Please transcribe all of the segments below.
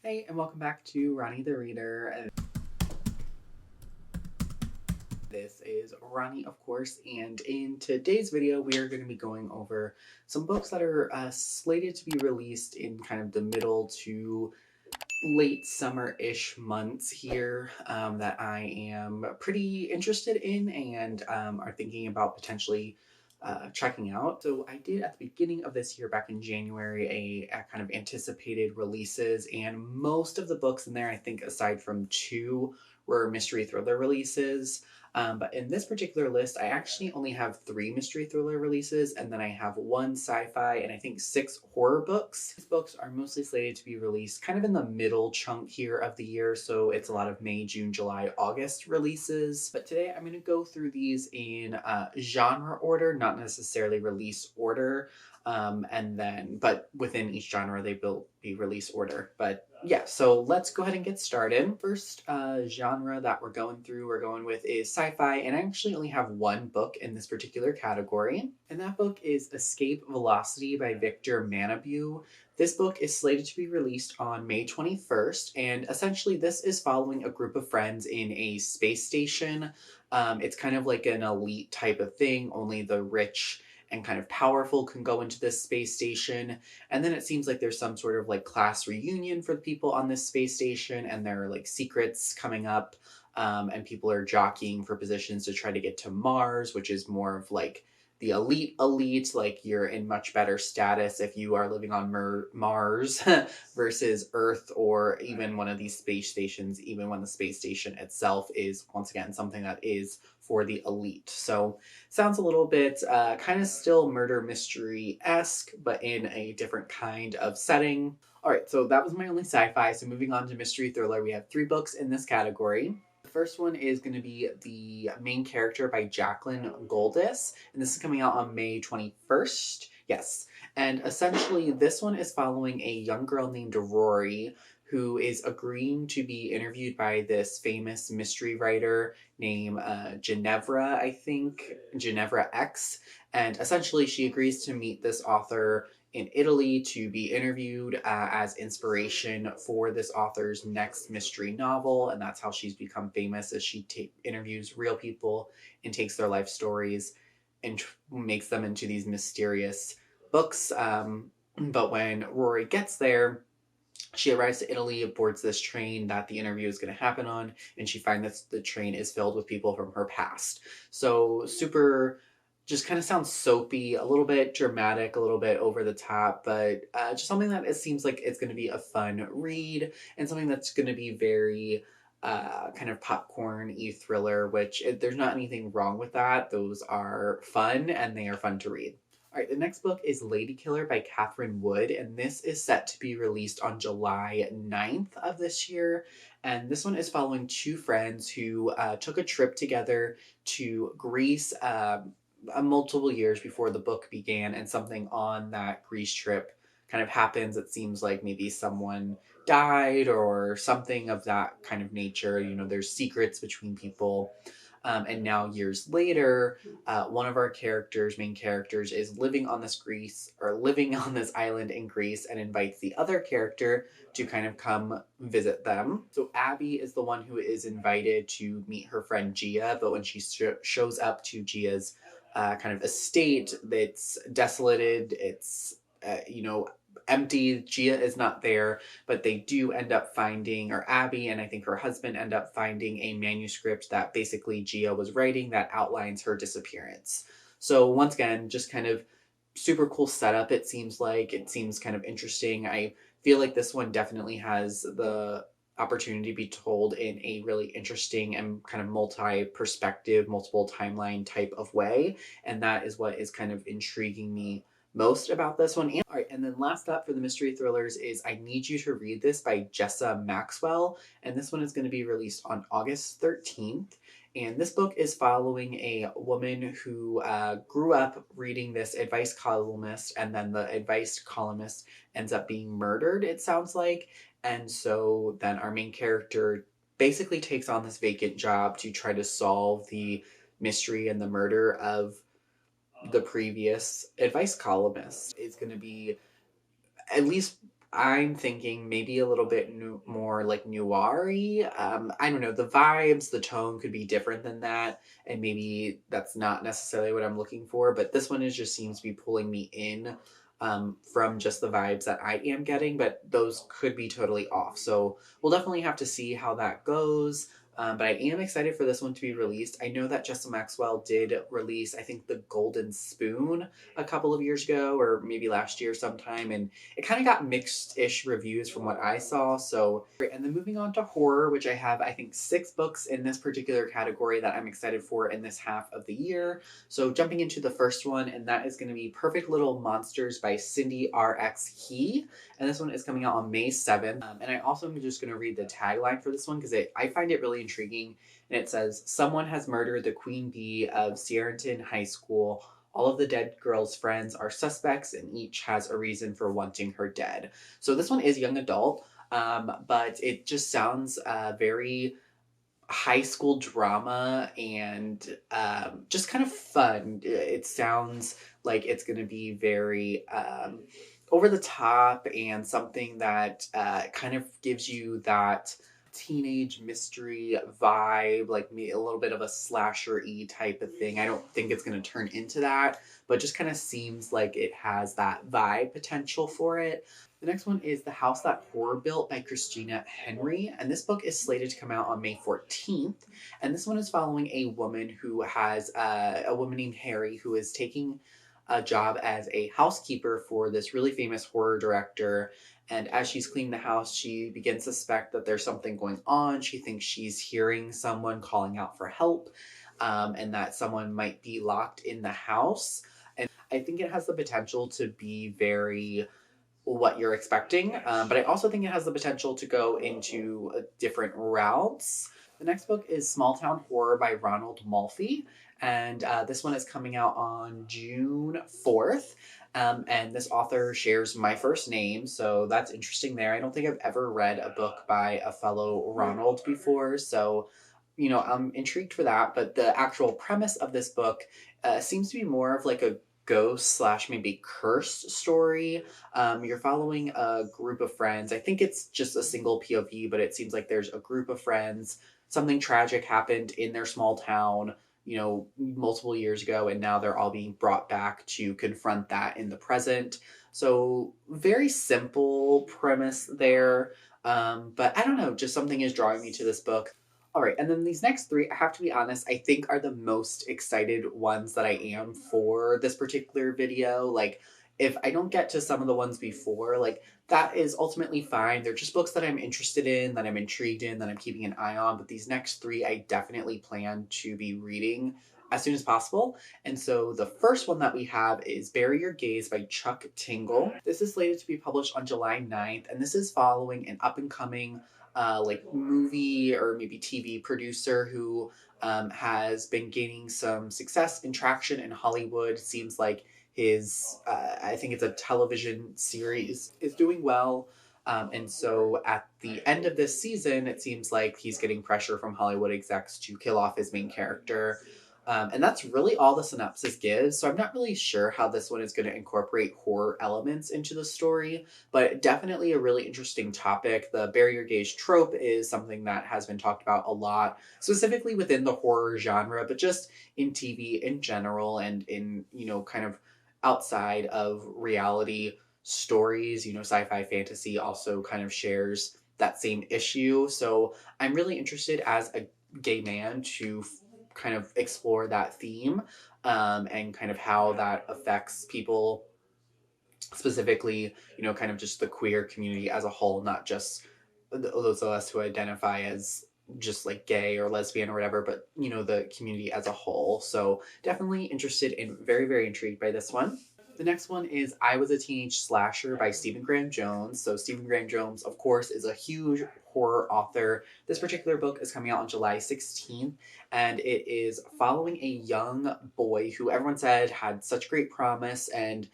Hey, and welcome back to Ronnie the Reader. This is Ronnie, of course, and in today's video, we are going to be going over some books that are slated to be released in kind of the middle to late summer-ish months here that I am pretty interested in and are thinking about potentially checking out. So I did at the beginning of this year, back in January, a kind of anticipated releases, and most of the books in there, I think aside from two, were mystery thriller releases. But in this particular list, I actually only have three mystery thriller releases, and then I have one sci-fi and I think six horror books. These books are mostly slated to be released kind of in the middle chunk here of the year, so it's a lot of May, June, July, August releases. But today I'm going to go through these in genre order, not necessarily release order. But within each genre, they will be release order. But yeah, so let's go ahead and get started. First genre that we're going with is sci-fi, and I actually only have one book in this particular category, and that book is Escape Velocity by Victor Manabu. This book is slated to be released on May 21st, and essentially this is following a group of friends in a space station. It's kind of like an elite type of thing, only the rich and kind of powerful can go into this space station. And then it seems like there's some sort of like class reunion for the people on this space station, and there are like secrets coming up, and people are jockeying for positions to try to get to Mars, which is more of like the elite, like you're in much better status if you are living on Mars versus Earth, or even one of these space stations, even when the space station itself is once again something that is for the elite. So sounds a little bit kind of still murder mystery-esque, but in a different kind of setting. All right, so that was my only sci-fi. So moving on to mystery thriller, we have three books in this category. The first one is going to be The Main Character by Jacqueline Goldis, and this is coming out on May 21st. Yes, and essentially this one is following a young girl named Rory who is agreeing to be interviewed by this famous mystery writer named Ginevra, I think, Ginevra X. And essentially, she agrees to meet this author in Italy to be interviewed as inspiration for this author's next mystery novel. And that's how she's become famous, as she interviews real people and takes their life stories and makes them into these mysterious books. But when Rory gets there, she arrives to Italy, boards this train that the interview is going to happen on, and she finds that the train is filled with people from her past. So super, just kind of sounds soapy, a little bit dramatic, a little bit over the top, but just something that it seems like it's going to be a fun read, and something that's going to be very kind of popcorn-y thriller, which there's not anything wrong with that. Those are fun, and they are fun to read. All right, the next book is Lady Killer by Catherine Wood, and this is set to be released on July 9th of this year. And this one is following two friends who took a trip together to Greece multiple years before the book began, and something on that Greece trip kind of happens. It seems like maybe someone died or something of that kind of nature. You know, there's secrets between people. And now years later, one of our main characters, is living on this island in Greece, and invites the other character to kind of come visit them. So Abby is the one who is invited to meet her friend Gia, but when she shows up to Gia's kind of estate, it's desolated, it's, empty. Gia is not there, but they do end up finding, or Abby and I think her husband end up finding, a manuscript that basically Gia was writing that outlines her disappearance. So once again, just kind of super cool setup. It seems kind of interesting. I feel like this one definitely has the opportunity to be told in a really interesting and kind of multi-perspective, multiple timeline type of way, and that is what is kind of intriguing me most about this one. All right, and then last up for the mystery thrillers is I Need You to Read This by Jessa Maxwell, and this one is going to be released on August 13th. And this book is following a woman who grew up reading this advice columnist, and then the advice columnist ends up being murdered, it sounds like. And so then our main character basically takes on this vacant job to try to solve the mystery and the murder of the previous advice columnist. It's going to be, at least I'm thinking maybe a little bit more like noir-y. I don't know, the vibes, the tone could be different than that, and maybe that's not necessarily what I'm looking for, but this one is just seems to be pulling me in from just the vibes that I am getting, but those could be totally off. So we'll definitely have to see how that goes. But I am excited for this one to be released. I know that Jessa Maxwell did release, I think, The Golden Spoon a couple of years ago, or maybe last year sometime, and it kind of got mixed-ish reviews from what I saw. So, and then moving on to horror, which I have, I think, 6 books in this particular category that I'm excited for in this half of the year. So jumping into the first one, and that is going to be Perfect Little Monsters by Cindy R.X. He. And this one is coming out on May 7th. And I also am just going to read the tagline for this one because I find it really intriguing. And it says, "Someone has murdered the queen bee of Sierrenton High School. All of the dead girl's friends are suspects, and each has a reason for wanting her dead." So this one is young adult, but it just sounds very high school drama and just kind of fun. It sounds like it's going to be very over the top and something that kind of gives you that teenage mystery vibe, like me a little bit of a slasher-y type of thing. I don't think it's going to turn into that, but just kind of seems like it has that vibe potential for it. The next one is The House That Horror Built by Christina Henry, and this book is slated to come out on May 14th. And this one is following a woman who has a woman named Harry who is taking a job as a housekeeper for this really famous horror director. And as she's cleaning the house, she begins to suspect that there's something going on. She thinks she's hearing someone calling out for help, and that someone might be locked in the house. And I think it has the potential to be very what you're expecting, but I also think it has the potential to go into different routes. The next book is Small Town Horror by Ronald Malfi, and this one is coming out on June 4th. And this author shares my first name, so that's interesting there. I don't think I've ever read a book by a fellow Ronald before, so I'm intrigued for that. But the actual premise of this book seems to be more of like a ghost slash maybe curse story. You're following a group of friends. I think it's just a single POV, but it seems like there's a group of friends. Something tragic happened in their small town, multiple years ago, and now they're all being brought back to confront that in the present. So, very simple premise there. But I don't know, just something is drawing me to this book. All right, and then these next 3, I have to be honest, I think are the most excited ones that I am for this particular video. Like, if I don't get to some of the ones before, like, that is ultimately fine. They're just books that I'm interested in, that I'm intrigued in, that I'm keeping an eye on. But these next 3, I definitely plan to be reading as soon as possible. And so the first one that we have is Bury Your Gaze by Chuck Tingle. This is slated to be published on July 9th, and this is following an up-and-coming like movie or maybe TV producer who has been gaining some success and traction in Hollywood. Seems like his, I think it's a television series, is doing well. And so at the end of this season, it seems like he's getting pressure from Hollywood execs to kill off his main character. And that's really all the synopsis gives. So I'm not really sure how this one is going to incorporate horror elements into the story, but definitely a really interesting topic. The bury your gaze trope is something that has been talked about a lot, specifically within the horror genre, but just in TV in general and in, kind of outside of reality stories. Sci-fi fantasy also kind of shares that same issue. So I'm really interested as a gay man to kind of explore that theme, and kind of how that affects people, specifically, kind of just the queer community as a whole, not just those of us who identify as just like gay or lesbian or whatever, but the community as a whole. So definitely interested and very, very intrigued by this one. The next one is I Was a Teenage Slasher by Stephen Graham Jones. So Stephen Graham Jones, of course, is a huge horror author. This particular book is coming out on July 16th, and it is following a young boy who everyone said had such great promise and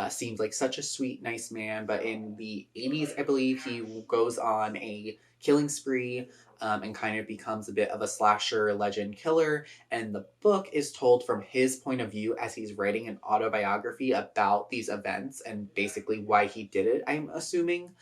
seemed like such a sweet, nice man. But in the 80s, I believe, he goes on a killing spree and kind of becomes a bit of a slasher legend killer. And the book is told from his point of view as he's writing an autobiography about these events and basically why he did it, I'm assuming.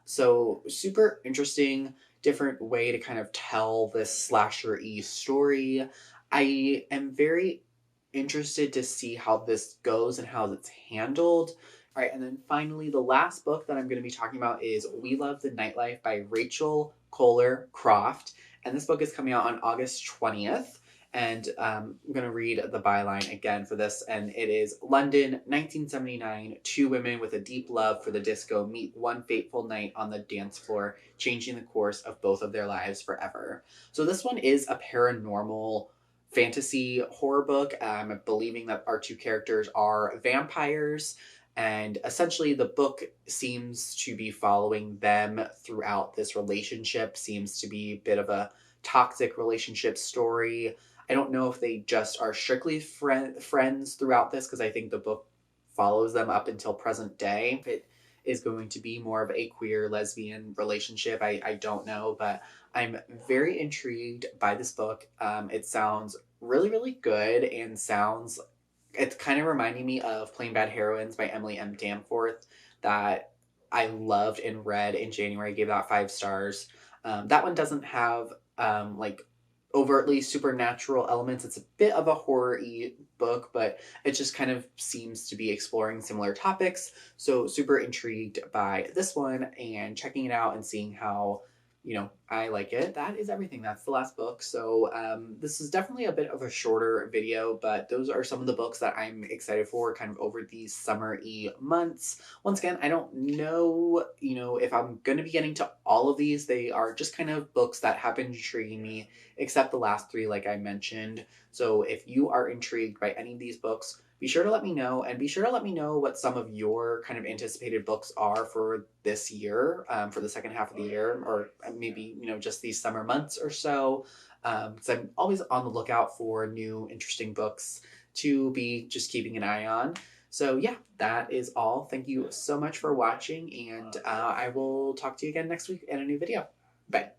So, super interesting, different way to kind of tell this slasher-y story. I am very interested to see how this goes and how it's handled. All right, and then finally, the last book that I'm going to be talking about is We Love the Nightlife by Rachel Kohler Croft. And this book is coming out on August 20th. And I'm going to read the byline again for this. And it is London, 1979. Two women with a deep love for the disco meet one fateful night on the dance floor, changing the course of both of their lives forever. So this one is a paranormal fantasy horror book, believing that our two characters are vampires. And essentially, the book seems to be following them throughout this relationship, seems to be a bit of a toxic relationship story. I don't know if they just are strictly friends throughout this, because I think the book follows them up until present day. If it is going to be more of a queer lesbian relationship, I don't know, but I'm very intrigued by this book. It sounds really, really good and sounds it's kind of reminding me of Plain Bad Heroines by Emily M. Danforth that I loved and read in January. I gave that 5 stars. That one doesn't have like overtly supernatural elements. It's a bit of a horror-y book, but it just kind of seems to be exploring similar topics. So super intrigued by this one and checking it out and seeing how I like it. That is everything. That's the last book. So this is definitely a bit of a shorter video, but those are some of the books that I'm excited for kind of over these summer-y months. Once again, I don't know, if I'm going to be getting to all of these. They are just kind of books that have been intriguing me, except the last 3, like I mentioned. So if you are intrigued by any of these books, be sure to let me know, and be sure to let me know what some of your kind of anticipated books are for this year, for the second half of the year, or maybe, just these summer months or so, because I'm always on the lookout for new, interesting books to be just keeping an eye on. So yeah, that is all. Thank you so much for watching, and I will talk to you again next week in a new video. Bye.